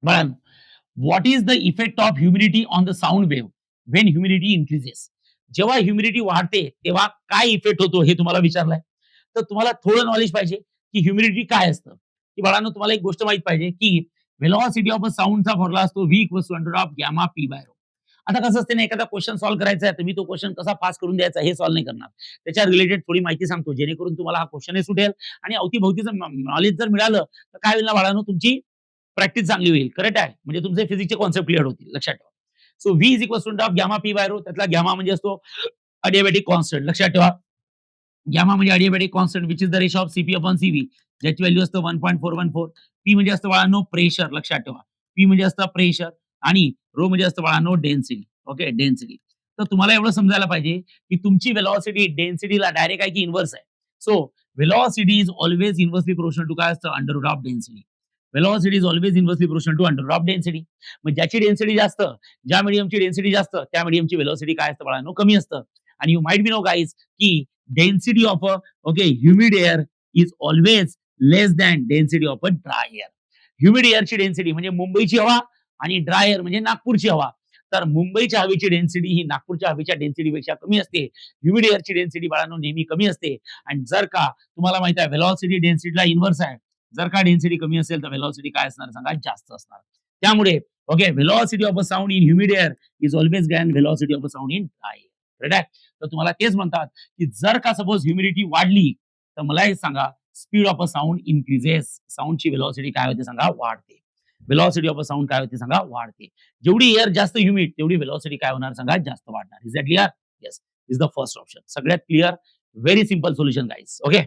बाळांनो, what is the effect of humidity on the sound wave when humidity increases? जेव्हा humidity वाढते, तेव्हा काय इफेक्ट होतो हे तुम्हाला विचारलंय. तर तुम्हाला थोडं नॉलेज पाहिजे, की ह्युमिडिटी काय असतं? की बाळांनो तुम्हाला एक गोष्ट माहीत पाहिजे, की व्हेलॉसिटी ऑफ अ साउंडचा फॉर्म्युला असतो V equals to under of gamma P by rho. आता कसं असते ना, एखादा क्वेश्चन सॉल्व्ह करायचा आहे, तर मी तो क्वेश्चन कसा पास करून द्यायचा हे सॉल्व्ह नाही करणार. त्याच्या रिलेटेड थोडी माहिती सांगतो, जेणेकरून तुम्हाला हा क्वेश्चनही सुटेल आणि अवतीभोवतीचं नॉलेज जर मिळालं, तर काय होईल ना बाळांनो, तुमची प्रॅक्टिस चांगली होईल. करेक्ट आहे. म्हणजे तुमचे फिजिक्सचे कॉन्सेप्ट क्लिअर होतील. लक्षात ठेवा. So V is equals to gamma P by rho. त्यातला गॅमा म्हणजे असतो अडियाबॅटिक कॉन्स्टंट. लक्षात ठेवा. गॅमा म्हणजे adiabatic constant which is the ratio of CP upon CV, ज्याची व्हॅल्यू असतं 1.414. पी म्हणजे असतं बाळांनो प्रेशर. लक्षात ठेवा. पी म्हणजे असतं प्रेशर आणि रो म्हणजे असतं बाळांनो डेन्सिटी. Okay, density. तर तुम्हाला एवढं समजायला पाहिजे, की तुमची व्हेलॉसिटी डेन्सिटीला डायरेक्ट आहे की इन्व्हर्स आहे. So velocity is always inversely proportional to काय असतं under root of density. Velocity is always inversely proportional to under root of density. मग ज्याची डेन्सिटी जास्त, ज्या मीडियमची डेन्सिटी जास्त, त्या मीडियमची व्हेलॉसिटी काय असतं बाळांनो कमी असतं. आणि you might be know guys की density of a humid air is always less than density of a dry air. Humid एअरची डेन्सिटी म्हणजे मुंबईची हवा आणि ड्राय एअर म्हणजे नागपूरची हवा. तर मुंबईच्या हवेची डेन्सिटी ही नागपूरच्या हवेच्या डेन्सिटीपेक्षा कमी असते. ह्युमिड एअरची डेन्सिटी बाळांनो नेहमी कमी असते. आणि जर का तुम्हाला माहित आहे व्हेलॉसिटी डेन्सिटीला इन्व्हर्स आहे. जर का डेन्सिटी कमी असेल तर व्हेलॉसिटी काय असणार सांगा जास्त असणार. त्यामुळे velocity of a sound in humid air is always than velocity of a sound in dry air. तर तुम्हाला तेच म्हणतात, की जर का सपोज ह्युमिडिटी वाढली, तर मला हे सांगा speed of a sound increases. साउंडची व्हेलॉसिटी काय होते सांगा वाढते. व्हेलॉसिटी ऑफ अ साउंड काय होते सांगा वाढते. जेवढी एअर जास्त ह्युमिड तेवढी व्हेलॉसिटी काय होणार सांगा जास्त वाढणार. Is that clear? Yes. Is the first option. सगळ्यात clear. Very simple solution guys. Okay.